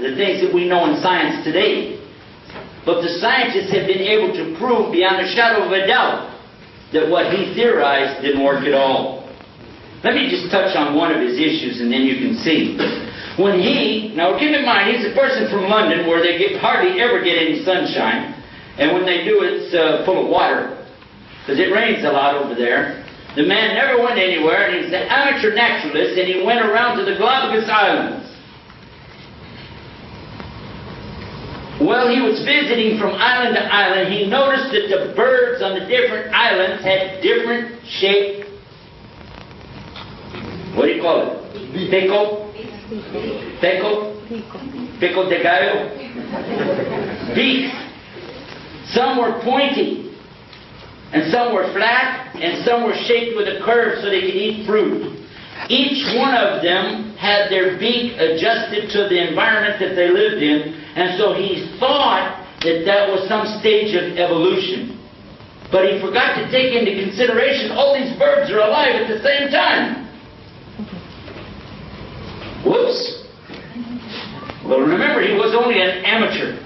the things that we know in science today. But the scientists have been able to prove beyond a shadow of a doubt that what he theorized didn't work at all. Let me just touch on one of his issues and then you can see. When now keep in mind, he's a person from London where they hardly ever get any sunshine. And when they do, it's full of water. Because it rains a lot over there. The man never went anywhere, and he's an amateur naturalist, and he went around to the Galapagos Islands. While he was visiting from island to island, he noticed that the birds on the different islands had different shaped, what do you call it? Pico? Pico de gallo? Beaks. Some were pointy, and some were flat, and some were shaped with a curve so they could eat fruit. Each one of them had their beak adjusted to the environment that they lived in, and so he thought that that was some stage of evolution. But he forgot to take into consideration all these birds are alive at the same time. Whoops. Well, remember, he was only an amateur.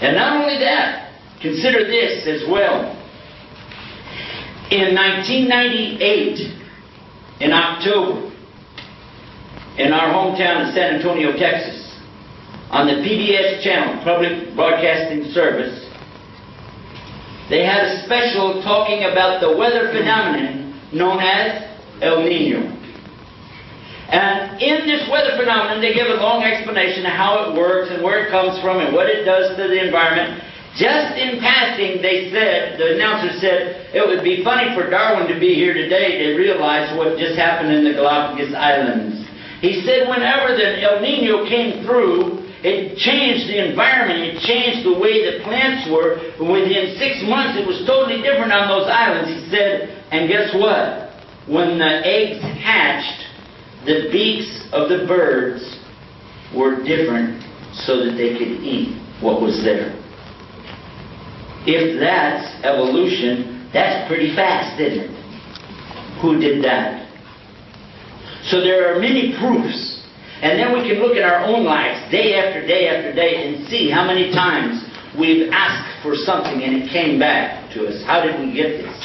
And not only that, consider this as well. In 1998, in October, in our hometown of San Antonio, Texas, on the PBS channel, Public Broadcasting Service, they had a special talking about the weather phenomenon known as El Nino. And in this weather phenomenon, they give a long explanation of how it works and where it comes from and what it does to the environment. Just in passing, they said, the announcer said, it would be funny for Darwin to be here today to realize what just happened in the Galapagos Islands. He said whenever the El Nino came through, it changed the environment, it changed the way the plants were. Within 6 months, it was totally different on those islands. He said, and guess what? When the eggs hatched, the beaks of the birds were different so that they could eat what was there. If that's evolution, that's pretty fast, isn't it? Who did that? So there are many proofs. And then we can look at our own lives day after day after day and see how many times we've asked for something and it came back to us. How did we get this?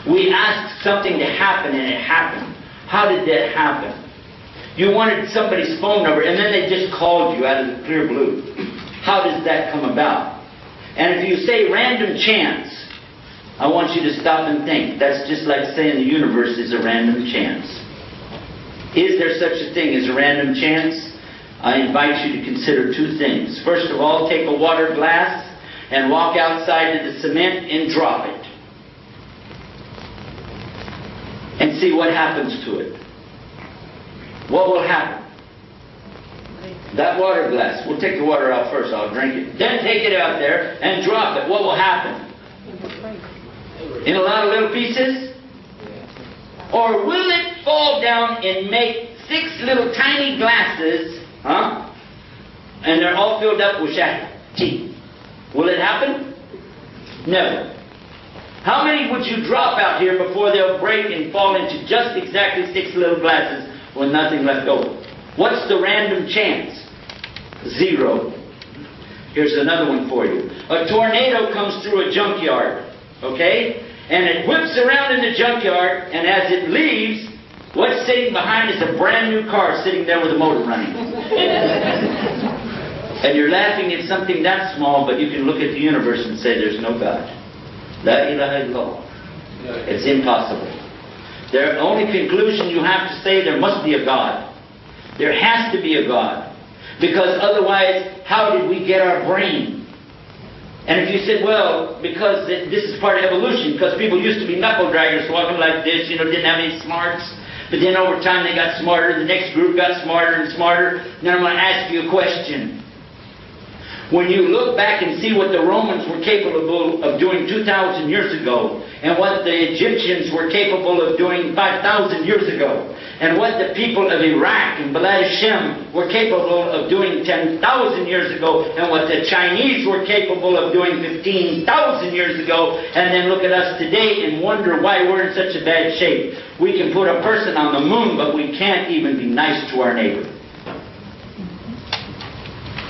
We asked something to happen and it happened. How did that happen? You wanted somebody's phone number and then they just called you out of the clear blue. How does that come about? And if you say random chance, I want you to stop and think. That's just like saying the universe is a random chance. Is there such a thing as a random chance? I invite you to consider two things. First of all, take a water glass and walk outside to the cement and drop it. And see what happens to it. What will happen? That water glass, we'll take the water out first, I'll drink it. Then take it out there and drop it. What will happen? In a lot of little pieces? Or will it fall down and make 6 little tiny glasses, and they're all filled up with tea? Will it happen? No. How many would you drop out here before they'll break and fall into just exactly 6 little glasses with nothing left over? What's the random chance? 0. Here's another one for you. A tornado comes through a junkyard, okay? And it whips around in the junkyard, and as it leaves, what's sitting behind is a brand new car sitting there with a motor running. And you're laughing at something that small, but you can look at the universe and say there's no God. La ilaha illallah. It's impossible. The only conclusion you have to say, there must be a God. There has to be a God. Because otherwise, how did we get our brain? And if you said, well, because this is part of evolution, because people used to be knuckle draggers walking like this, didn't have any smarts. But then over time they got smarter, the next group got smarter and smarter. Then I'm going to ask you a question. When you look back and see what the Romans were capable of doing 2,000 years ago, and what the Egyptians were capable of doing 5,000 years ago, and what the people of Iraq and Balad Hashem were capable of doing 10,000 years ago, and what the Chinese were capable of doing 15,000 years ago, and then look at us today and wonder why we're in such a bad shape. We can put a person on the moon, but we can't even be nice to our neighbor.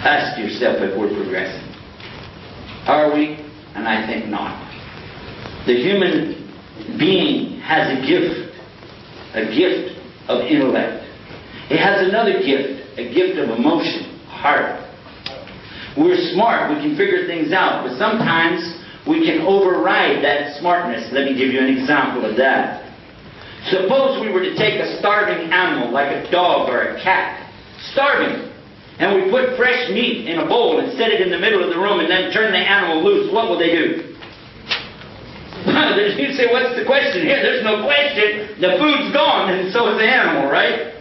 Ask yourself if we're progressing. Are we? And I think not. The human being has a gift of intellect. It has another gift, a gift of emotion, heart. We're smart, we can figure things out, but sometimes we can override that smartness. Let me give you an example of that. Suppose we were to take a starving animal, like a dog or a cat, starving, and we put fresh meat in a bowl and set it in the middle of the room and then turn the animal loose. What will they do? You say, what's the question here? There's no question. The food's gone and so is the animal, right?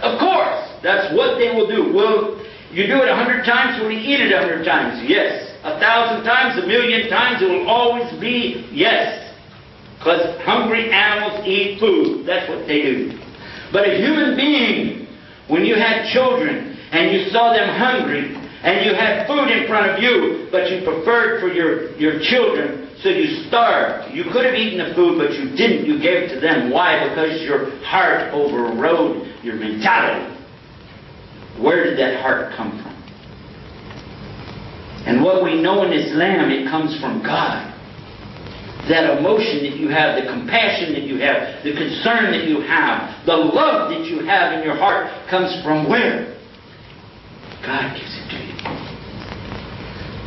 Of course. That's what they will do. Will you do it 100 times? Will you eat it 100 times? Yes. 1,000 times, 1,000,000 times, it will always be yes. Because hungry animals eat food. That's what they do. But a human being, when you had children and you saw them hungry and you had food in front of you, but you preferred for your children, so you starved. You could have eaten the food, but you didn't. You gave it to them. Why? Because your heart overrode your mentality. Where did that heart come from? And what we know in Islam, it comes from God. That emotion that you have, the compassion that you have, the concern that you have, the love that you have in your heart comes from where? God gives it to you.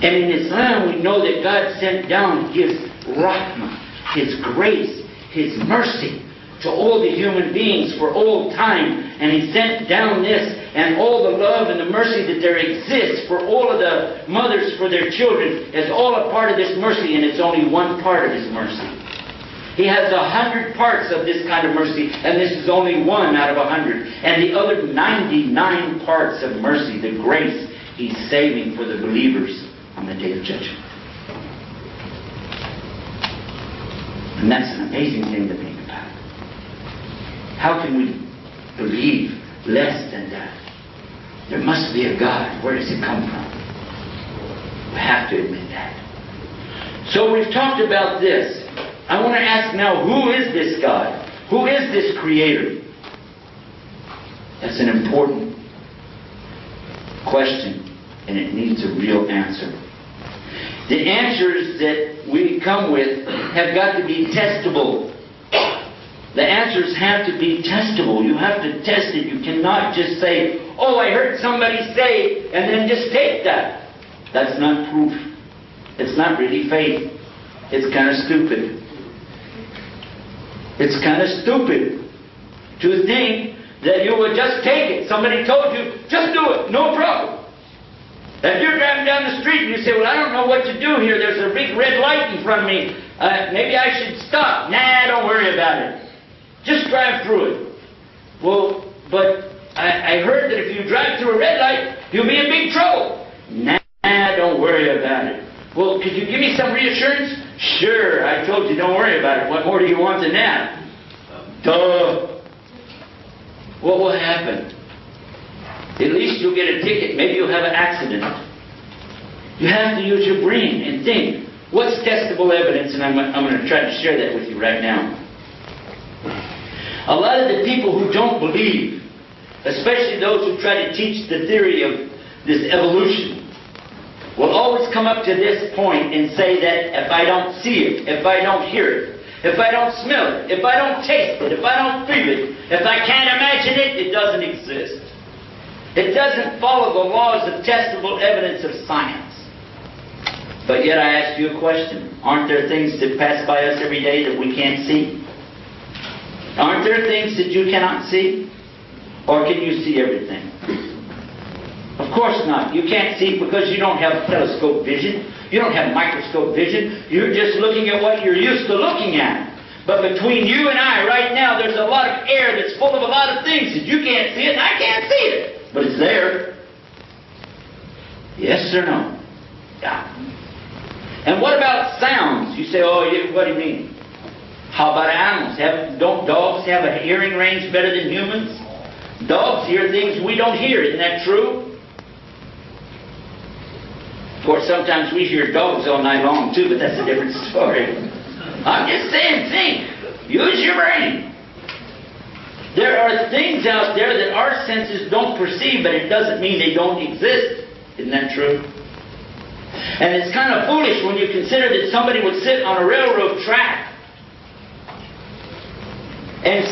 And in Islam, we know that God sent down His rahmah, His grace, His mercy to all the human beings for all time. And He sent down this and all the love and the mercy that there exists for all of the mothers for their children is all a part of this mercy, and it's only one part of His mercy. He has 100 parts of this kind of mercy, and this is only one out of 100. And the other 99 parts of mercy, the grace, He's saving for the believers on the Day of Judgment. And that's an amazing thing to think about. How can we believe less than that? There must be a God. Where does it come from? We have to admit that. So we've talked about this. I want to ask now, who is this God? Who is this Creator? That's an important question, and it needs a real answer. The answers that we come with have got to be testable. The answers have to be testable. You have to test it. You cannot just say, oh, I heard somebody say, and then just take that. That's not proof. It's not really faith. It's kind of stupid. It's kind of stupid to think that you would just take it. Somebody told you, just do it, no problem. If you're driving down the street and you say, well, I don't know what to do here. There's a big red light in front of me. Maybe I should stop. Nah, don't worry about it. Just drive through it. Well, but I heard that if you drive through a red light, you'll be in big trouble. Nah, don't worry about it. Well, could you give me some reassurance? Sure, I told you don't worry about it. What more do you want than that? Duh. What will happen? At least you'll get a ticket. Maybe you'll have an accident. You have to use your brain and think. What's testable evidence? And I'm going to try to share that with you right now. A lot of the people who don't believe, especially those who try to teach the theory of this evolution, will always come up to this point and say that if I don't see it, if I don't hear it, if I don't smell it, if I don't taste it, if I don't feel it, if I can't imagine it, it doesn't exist. It doesn't follow the laws of testable evidence of science. But yet I ask you a question. Aren't there things that pass by us every day that we can't see? Aren't there things that you cannot see? Or can you see everything? Of course not. You can't see because you don't have telescope vision. You don't have microscope vision. You're just looking at what you're used to looking at. But between you and I right now, there's a lot of air that's full of a lot of things that you can't see it and I can't see it. But it's there. Yes or no? Yeah. And what about sounds? You say, oh, what do you mean? How about animals? Don't dogs have a hearing range better than humans? Dogs hear things we don't hear. Isn't that true? Of course, sometimes we hear dogs all night long too, but that's a different story. I'm just saying, think. Use your brain. There are things out there that our senses don't perceive, but it doesn't mean they don't exist. Isn't that true? And it's kind of foolish when you consider that somebody would sit on a railroad track and